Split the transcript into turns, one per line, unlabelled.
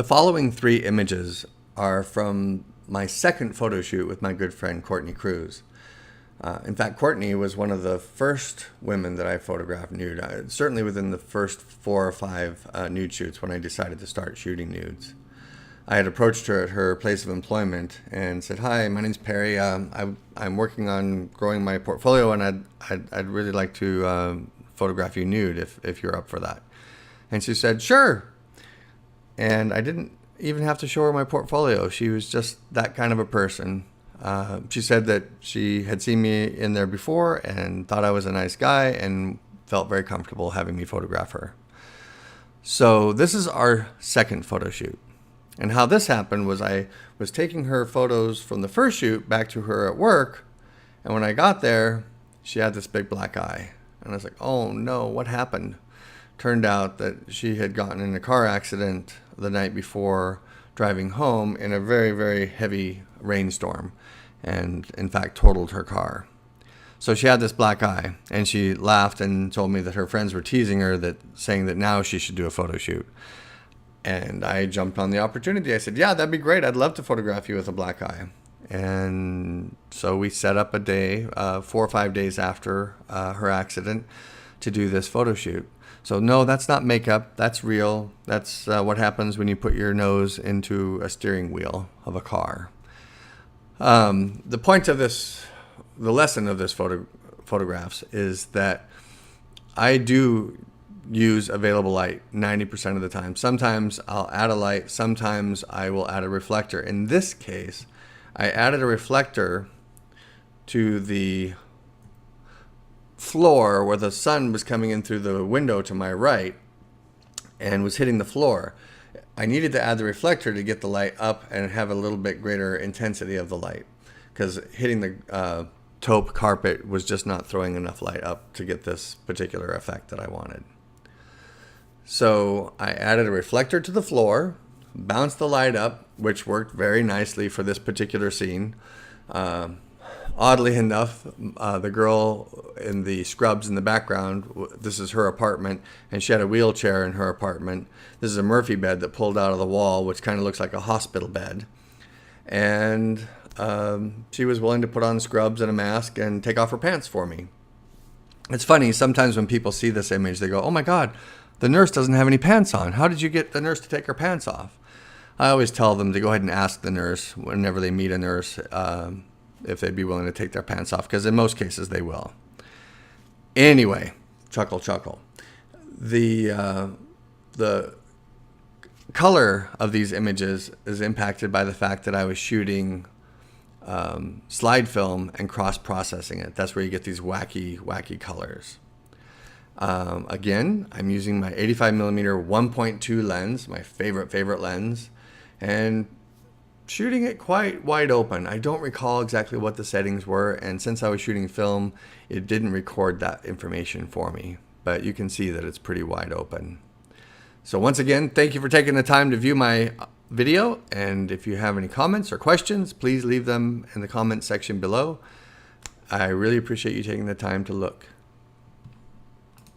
The following 3 images are from my second photo shoot with my good friend Courtney Cruz. In fact, Courtney was one of the first women that I photographed nude, certainly within the first 4 or 5 nude shoots when I decided to start shooting nudes. I had approached her at her place of employment and said, "Hi, my name's Perry. I'm working on growing my portfolio, and I'd really like to photograph you nude if you're up for that." And she said, "Sure." And I didn't even have to show her my portfolio. She was just that kind of a person. She said that she had seen me in there before and thought I was a nice guy and felt very comfortable having me photograph her. So this is our second photo shoot. And how this happened was I was taking her photos from the first shoot back to her at work. And when I got there, she had this big black eye. And I was like, oh no, what happened? Turned out that she had gotten in a car accident the night before driving home in a very, very heavy rainstorm, and in fact totaled her car. So she had this black eye, and she laughed and told me that her friends were teasing her, saying that now she should do a photo shoot. And I jumped on the opportunity. I said, yeah, that'd be great. I'd love to photograph you with a black eye. And so we set up a day, 4 or 5 days after her accident, to do this photo shoot. So no, that's not makeup. That's real. That's what happens when you put your nose into a steering wheel of a car. The point of this, the lesson of this photographs is that I do use available light 90% of the time. Sometimes I'll add a light. Sometimes I will add a reflector. In this case, I added a reflector to the floor where the sun was coming in through the window to my right and was hitting the floor. I needed to add the reflector to get the light up and have a little bit greater intensity of the light, because hitting the taupe carpet was just not throwing enough light up to get this particular effect that I wanted. So I added a reflector to the floor, bounced the light up, which worked very nicely for this particular scene. Oddly enough, the girl in the scrubs in the background, this is her apartment, and she had a wheelchair in her apartment. This is a Murphy bed that pulled out of the wall, which kind of looks like a hospital bed. And she was willing to put on scrubs and a mask and take off her pants for me. It's funny, sometimes when people see this image, they go, oh my God, the nurse doesn't have any pants on. How did you get the nurse to take her pants off? I always tell them to go ahead and ask the nurse whenever they meet a nurse if they'd be willing to take their pants off, because in most cases they will. Anyway, chuckle. The color of these images is impacted by the fact that I was shooting slide film and cross-processing it. That's where you get these wacky colors. Again, I'm using my 85mm 1.2 lens, my favorite lens, and shooting it quite wide open. I don't recall exactly what the settings were, and since I was shooting film, it didn't record that information for me, but you can see that it's pretty wide open. So once again, thank you for taking the time to view my video, and if you have any comments or questions, please leave them in the comment section below. I really appreciate you taking the time to look.